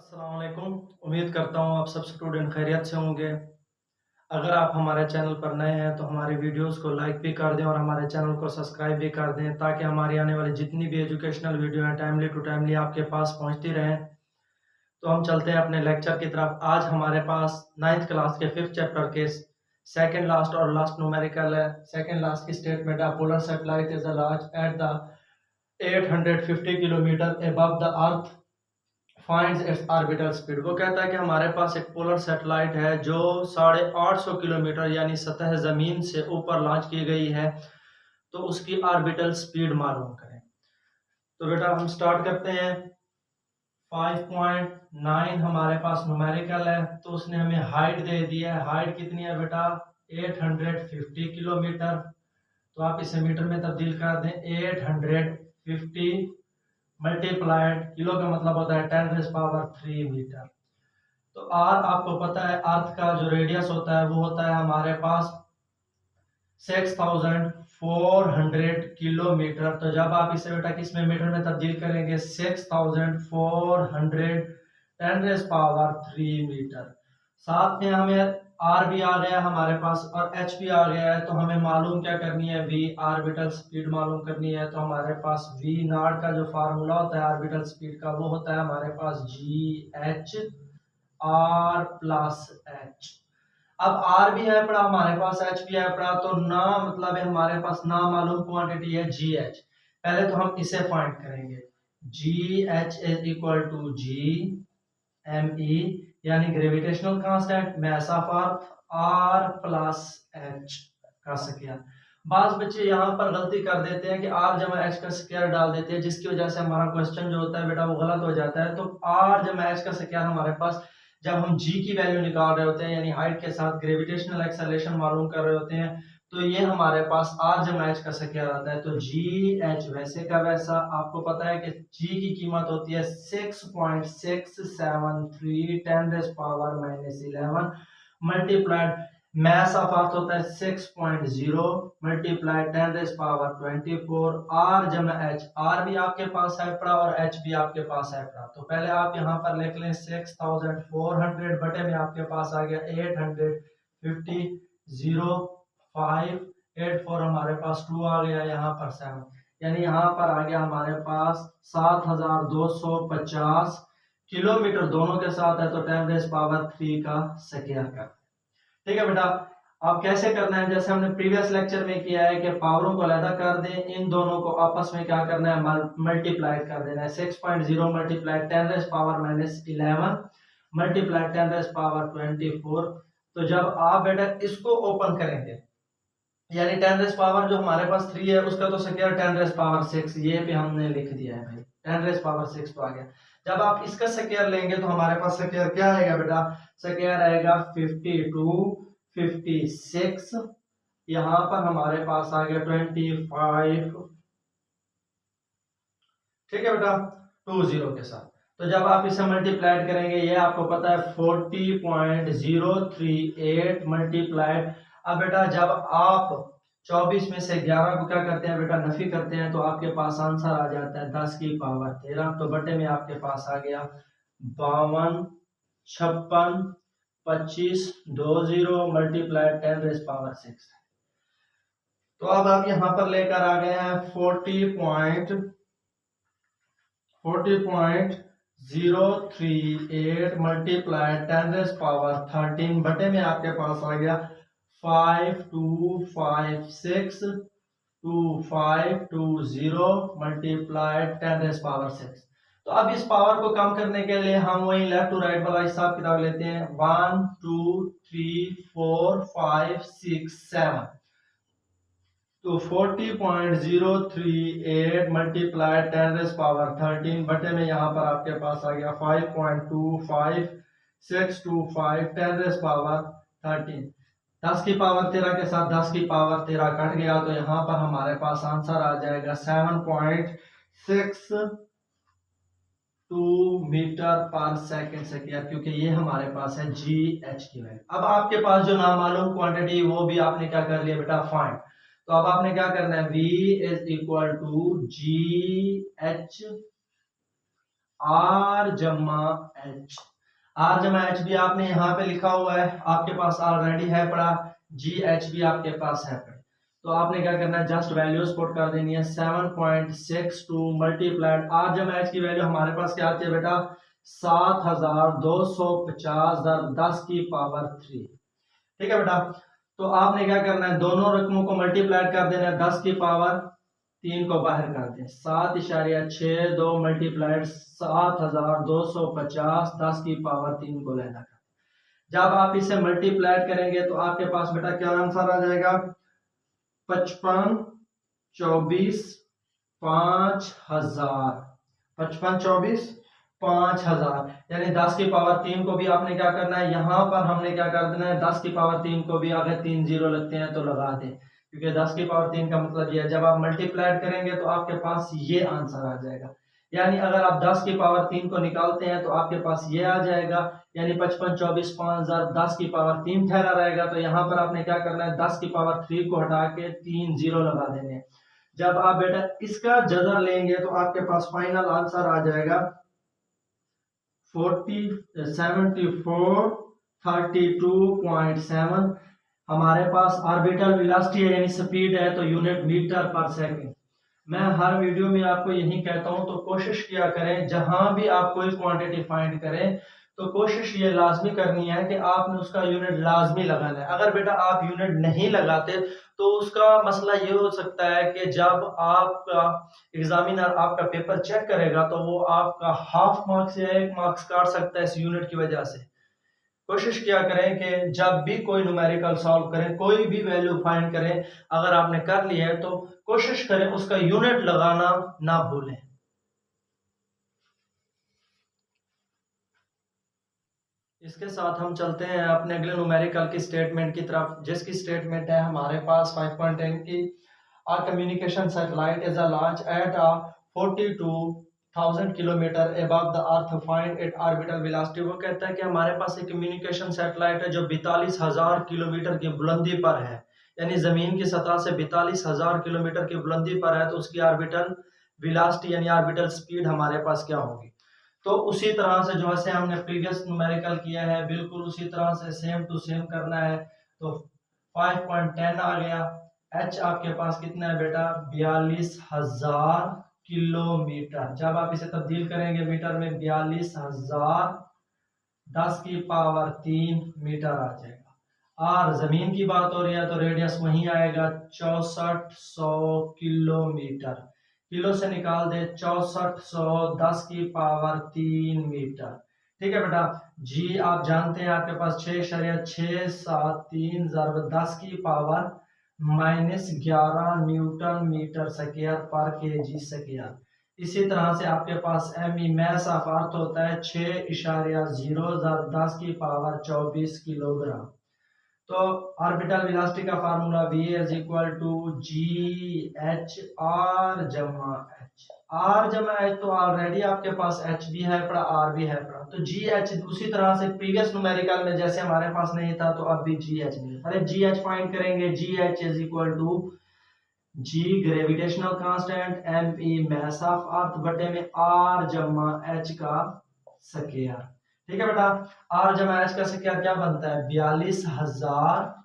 अस्सलाम वालेकुम। उम्मीद करता हूँ आप सब स्टूडेंट खैरियत से होंगे। अगर आप हमारे चैनल पर नए हैं तो हमारी वीडियोस को लाइक भी कर दें और हमारे चैनल को सब्सक्राइब भी कर दें ताकि हमारी आने वाली जितनी भी एजुकेशनल वीडियो हैं टाइमली टू टाइमली आपके पास पहुंचती रहें। तो हम चलते हैं अपने लेक्चर की तरफ। आज हमारे पास 9th क्लास के 5th चैप्टर के सेकेंड लास्ट और लास्ट न्यूमेरिकल है। सेकेंड लास्ट की स्टेटमेंट है polar satellite is launch at the 850 kilometre above the earth finds it's orbital speed. वो कहता है कि हमारे पास एक पोलर सैटेलाइट है जो 850 किलोमीटर यानी सतह जमीन से ऊपर लॉन्च की गई है, तो उसकी ऑर्बिटल स्पीड मालूम करें। तो बेटा हम स्टार्ट करते हैं। 5.9 हमारे पास न्यूमेरिकल है, तो उसने हमें हाइट दे दी है। हाइट कितनी है बेटा? 850 किलोमीटर। तो आप इसे मीटर में तब्दील कर दें। 850 मल्टीप्लाइड, किलो का मतलब होता है 10⁻³ मीटर। तो आर आपको पता है अर्थ का जो रेडियस होता है वो होता है हमारे पास 6400 किलोमीटर। तो जब आप इसे बेटा किस में मीटर में तब्दील करेंगे 6400 10⁻³ मीटर। साथ में हमें आर भी आ गया हमारे पास और एच भी आ गया है, तो हमें मालूम क्या करनी है? वी ऑर्बिटल स्पीड मालूम करनी है। तो हमारे पास वी नॉट का जो फार्मूला होता है ऑर्बिटल स्पीड का वो होता है हमारे पास G H R plus H. अब आर भी है पड़ा हमारे पास, एच भी है पड़ा, तो ना मतलब है हमारे पास ना मालूम क्वांटिटी है जी एच। पहले तो हम इसे फाइंड करेंगे। G H is equal to G M E यानी gravitational constant mass of earth R plus H का स्क्वायर। बाज बच्चे यहाँ पर गलती कर देते हैं कि आर जमा एच का स्क्वायर डाल देते हैं, जिसकी वजह से हमारा क्वेश्चन जो होता है बेटा वो गलत हो जाता है। तो आर जमा एच का स्क्वायर हमारे पास जब हम जी की वैल्यू निकाल रहे होते हैं यानी हाइट के साथ ग्रेविटेशनल एक्सेलरेशन मालूम कर रहे होते हैं, तो ये हमारे पास आर जमा एच का स्क्वायर आता है। तो जी एच वैसे का वैसा, आपको पता है कि जी की कीमत होती है 6.673 10⁻⁻11 मल्टीप्लाइड मास ऑफ अर्थ होता है 6.0 मल्टीप्लाइड 10⁻24 आर जमा एच। आर भी आपके पास है पड़ा और एच भी आपके पास है पड़ा। तो पहले आप यहाँ पर लिख लें 6400 बटे में आपके पास आ गया 850 0584 हमारे पास 2 आ गया, यहाँ पर 7 यानी यहाँ पर आ गया हमारे पास 7250 किलोमीटर दोनों के साथ है। तो 10⁻³ का स्क्वायर कर। ठीक है बेटा। अब कैसे करना है? जैसे हमने प्रीवियस लेक्चर में किया है कि पावरों को अलग कर दें, इन दोनों को आपस में क्या करना है? मल्टीप्लाई कर देना है। 6.0 मल्टीप्लाई 10⁻11 मल्टीप्लाई 10⁻24। तो जब आप बेटा इसको ओपन करेंगे यानी 10 जो हमारे पास 3 है उसका तो स्क्वायर 10⁻6, ये भी हमने लिख दिया है भाई, 10⁻6 तो आ गया। जब आप इसका स्क्वायर लेंगे तो हमारे पास स्क्वायर क्या आएगा बेटा? स्क्वायर आएगा 52 56, यहाँ पर हमारे पास आ गया 25। ठीक है बेटा, 20 के साथ। तो जब आप इसे मल्टीप्लाइड करेंगे ये आपको पता है 40.038 मल्टीप्लाइड। अब बेटा जब आप 24 में से 11 को क्या करते हैं बेटा? नफी करते हैं, तो आपके पास आंसर आ जाता है 10⁻13। तो बटे में आपके पास आ गया 52 56 25 20 मल्टीप्लाइड 10⁻6। तो अब आप यहाँ पर लेकर आ गए हैं 40.038 मल्टीप्लाइड 10⁻13 बटे में आपके पास आ गया 52562520 मल्टीप्लाइड 10⁻6। तो अब इस पावर को कम करने के लिए हम वही लेफ्ट टू राइट वाला हिसाब किताब लेते हैं। 1 2 3 4 5 6 7। तो 40.038 मल्टीप्लाइड 10⁻13 बटे में यहाँ पर आपके पास आ गया 5.25625 10⁻13। 10 की पावर 13 के साथ 10 की पावर 13 कट गया, तो यहाँ पर हमारे पास आंसर आ जाएगा 7.62 मीटर पर सेकंड स्क्वायर, क्योंकि ये हमारे पास है जी एच की वैल्यू। अब आपके पास जो नामालूम क्वांटिटी वो भी आपने क्या कर लिया बेटा? फाइंड। तो अब आपने क्या करना है? V is equal to G H R जमा एच। आर जमा एच भी आपने यहाँ पे लिखा हुआ है, आपके पास ऑलरेडी है पड़ा। जी एच भी आपके पास है पड़ा। तो आपने क्या करना है, जस्ट वैल्यूज पुट कर देनी है। 7.62 मल्टीप्लाइड आर जमा एच की वैल्यू हमारे पास क्या आती है बेटा, 7250 10 की पावर 3। ठीक है बेटा। तो आपने क्या करना है, दोनों रकमों को मल्टीप्लाई कर देना है, 10 की पावर 3 को बाहर कर दें। 7.62 मल्टीप्लाइड 7250 10 की पावर 3 को लेना है। जब आप इसे मल्टीप्लाई करेंगे तो आपके पास बेटा क्या आंसर आ जाएगा, 55 24 5000। 55 24 5000 यानी 10 की पावर 3 को भी आपने क्या करना है, यहां पर हमने क्या कर देना है, 10 की पावर 3 को भी अगर 3 जीरो लगते हैं तो लगा दें, क्योंकि 10 की पावर 3 का मतलब ये है जब आप मल्टीप्लाई करेंगे तो आपके पास ये आंसर आ जाएगा। यानी अगर आप 10 की पावर 3 को निकालते हैं तो आपके पास ये आ जाएगा, यानी 55 24 5000 10 की पावर 3 ठहरा रहेगा। तो यहाँ पर आपने क्या करना है, 10 की पावर 3 को हटा के 3 जीरो लगा देने हैं। जब आप बेटा इसका जजर लेंगे तो आपके पास फाइनल आंसर आ जाएगा 7432.7। हमारे पास ऑर्बिटल वेलोसिटी है यानी स्पीड है, तो यूनिट मीटर पर सेकंड। मैं हर वीडियो में आपको यही कहता हूं, तो कोशिश किया करें जहां भी आप कोई क्वांटिटी फाइंड करें तो कोशिश ये लाजमी करनी है कि आपने उसका यूनिट लाजमी लगाना है। अगर बेटा आप यूनिट नहीं लगाते तो उसका मसला ये हो सकता है कि जब आपका एग्जामिनर आपका पेपर चेक करेगा तो वो आपका हाफ मार्क्स या 1 मार्क्स काट सकता है इस यूनिट की वजह से। कोशिश किया करें कि जब भी कोई न्यूमेरिकल सॉल्व करें, कोई भी वैल्यू फाइंड करें, अगर आपने कर लिया है तो कोशिश करें उसका यूनिट लगाना ना भूलें। इसके साथ हम चलते हैं अपने अगले न्यूमेरिकल की स्टेटमेंट की तरफ, जिसकी स्टेटमेंट है हमारे पास 5.10 की। Our communication satellite is launched at a 42,000 kilometre above the earth, find its orbital velocity। वो कहता है कि हमारे पास एक कम्युनिकेशन सैटेलाइट है जो 42,000 किलोमीटर की बुलंदी पर है, यानी जमीन की सतह से 42,000 किलोमीटर की बुलंदी पर है। तो उसकी ऑर्बिटल वेलोसिटी यानी ऑर्बिटल स्पीड हमारे पास क्या होगी। तो उसी तरह से जैसे हमने प्रीवियस न्यूमेरिकल किया है बिल्कुल उसी तरह से सेम टू सेम करना है। तो 5.10 आ गया। एच आपके पास कितना है बेटा, 42,000 किलोमीटर। जब आप इसे तब्दील करेंगे मीटर में, 42,000 10 की पावर 3 मीटर आ जाएगा। और जमीन की बात हो रही है तो रेडियस वही आएगा 6400 किलोमीटर। किलो से निकाल दे 6400 10 की पावर 3 मीटर। ठीक है बेटा। जी आप जानते हैं आपके पास 6.673 ज़रब 10 की पावर -11 न्यूटन मीटर स्क्वायर पर केजी स्क्वायर। इसी तरह से आपके पास एम मैस ऑफ अर्थ होता है 6.0 ज़रब 10 की पावर 24 किलोग्राम। तो ऑर्बिटल वेलोसिटी का formula V is equal to G H R जमा एच। आर जमा एच तो ऑलरेडी आपके पास एच भी है पड़ा, आर भी है पड़ा। तो जी एच उसी तरह से प्रीवियस न्यूमेरिकल में जैसे हमारे पास नहीं था तो अब भी जी एच नहीं। पहले जी एच फाइंड करेंगे। G H is equal to G gravitational constant, M E mass of Earth बटे में आर जमा एच का स्क्वायर। ठीक है बेटा। आर जमा एच का स्क्वायर क्या बनता है, 42,000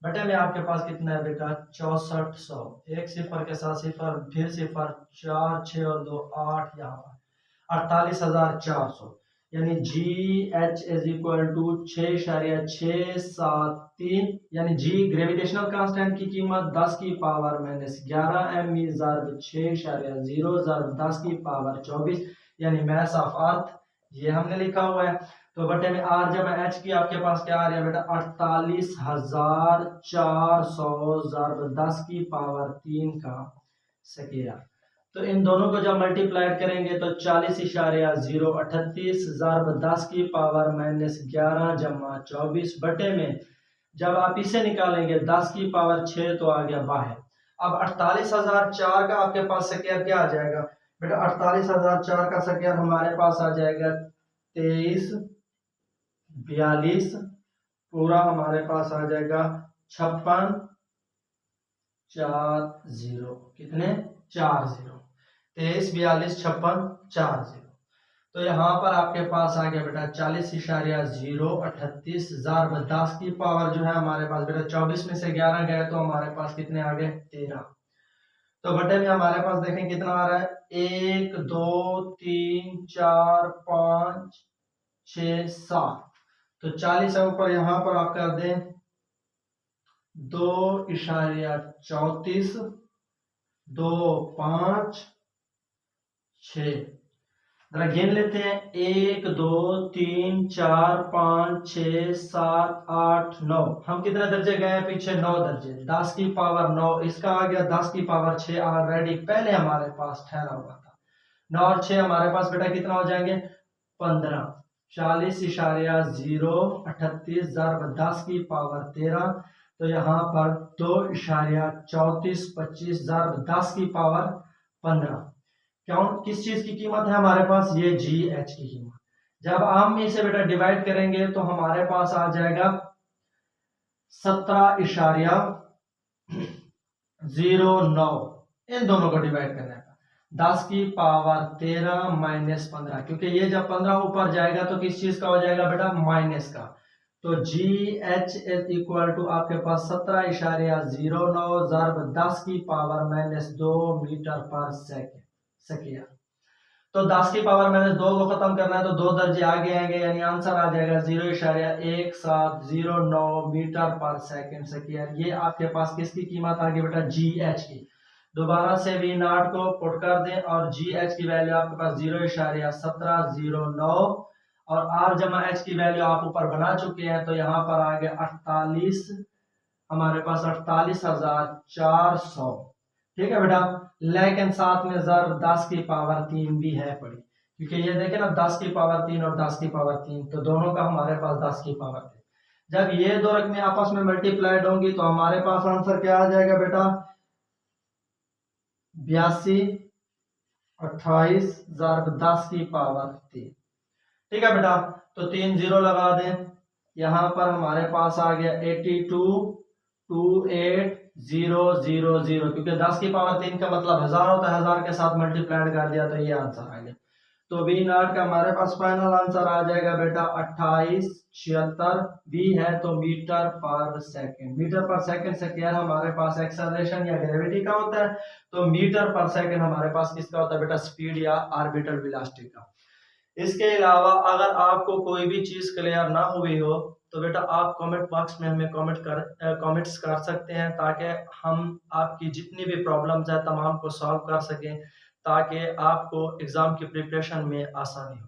बटे में आपके पास कितना है बेटा, 6400। एक सिफर के साथ सिफर, फिर सिफर, 4 6 और 2 8, यहाँ पर 48,400। यानी G H is equal to 6.673, यानी जी ग्रेविटेशनल कांस्टेंट की कीमत 10 की पावर -11 एम ई ज़रब 6.0 ज़रब 10 की पावर 24, यानी मैस ऑफ अर्थ ये हमने लिखा हुआ है। तो बटे में आर जमा एच की आपके पास क्या आ रहा है बेटा, 48,400 ज़रब 10 की पावर 3 का स्क्वायर। तो इन दोनों को जब मल्टीप्लाई करेंगे तो 40.038 ज़रब 10 की पावर -11 जमा 24 बटे में जब आप इसे निकालेंगे 10 की पावर 6 तो आ गया बाहर। अब 48,004 का आपके पास स्क्वायर क्या आ जाएगा बेटा, 48,004 का स्क्वायर हमारे पास आ जाएगा 2342, पूरा हमारे पास आ जाएगा 5640। कितने, 40। 23 42 56 40। तो यहाँ पर आपके पास आ गया बेटा 40.038 10 की पावर जो है हमारे पास बेटा 24 में से 11 गए तो हमारे पास कितने आ गए 13। तो बटे में हमारे पास देखें कितना आ रहा है 1 2 3 4 5 6 7। तो 40 है ऊपर, यहाँ पर आप कर दें 2.34 2 5 6। जरा गिन लेते हैं 1 2 3 4 5 6 7 8 9। हम कितने दर्जे गए हैं पीछे 9 दर्जे। 10 की पावर 9 इसका आ गया 10 की पावर 6 ऑलरेडी पहले हमारे पास ठहरा हुआ था। 9 और 6 हमारे पास बेटा कितना हो जाएंगे 15। 40.038 10 की पावर 13। तो यहाँ पर 2.3425 10 की पावर 15। क्यों, किस चीज की कीमत है हमारे पास, ये जी एच की कीमत। जब हम इसे बेटा डिवाइड करेंगे तो हमारे पास आ जाएगा 17.09। इन दोनों को डिवाइड करने का 10 की पावर 13 माइनस 15, क्योंकि ये जब 15 ऊपर जाएगा तो किस चीज का हो जाएगा बेटा माइनस का। तो G H is equal to आपके पास 17.09 10 की पावर माइनस 2 मीटर पर सेकेंड। तो 10 की पावर माइनस 2 को खत्म करना है तो 2 दर्जे आगे आएंगे, यानी आंसर आ जाएगा 0.1709 मीटर पर सेकेंड स्क्वायर। ये आपके पास किसकी कीमत आ गई बेटा जी एच की। दोबारा से वी नॉट को पुट कर दें और जी एच की वैल्यू आपके पास 0.1709 और आर जमा एच की वैल्यू आप ऊपर बना चुके हैं। तो यहाँ पर आ गया 48, हमारे पास 48,400। ठीक है बेटा, लेकिन साथ में जर 10 की पावर 3 भी है पड़ी, क्योंकि ये देखे ना 10 की पावर 3 और 10 की पावर 3, तो दोनों का हमारे पास 10 की पावर 3। जब ये दो रकमें आपस में मल्टीप्लाइड होंगी तो हमारे पास आंसर क्या आ जाएगा बेटा 82,28 10 की पावर 3। ठीक है बेटा, तो 3 0 लगा दें। यहां पर हमारे पास आ गया 82,28,000, क्योंकि 10 की पावर 3 का मतलब 1000 होता है, 1000 के साथ मल्टीप्लाइड कर दिया तो ये आंसर आ गया। तो बी नॉट का हमारे पास फाइनल आंसर आ जाएगा बेटा 2876। बी है तो मीटर पर सेकंड। मीटर पर सेकंड से क्या हमारे पास एक्सेलरेशन या ग्रेविटी का होता है, तो मीटर पर सेकंड हमारे पास किसका होता है बेटा स्पीड या ऑर्बिटल वेलोसिटी का। इसके अलावा अगर आपको कोई भी चीज क्लियर ना हुई हो तो बेटा आप कमेंट बॉक्स में हमें कमेंट्स कर सकते हैं, ताकि हम आपकी जितनी भी प्रॉब्लम्स है तमाम को सॉल्व कर सकें, ताकि आपको एग्जाम की प्रिपरेशन में आसानी हो।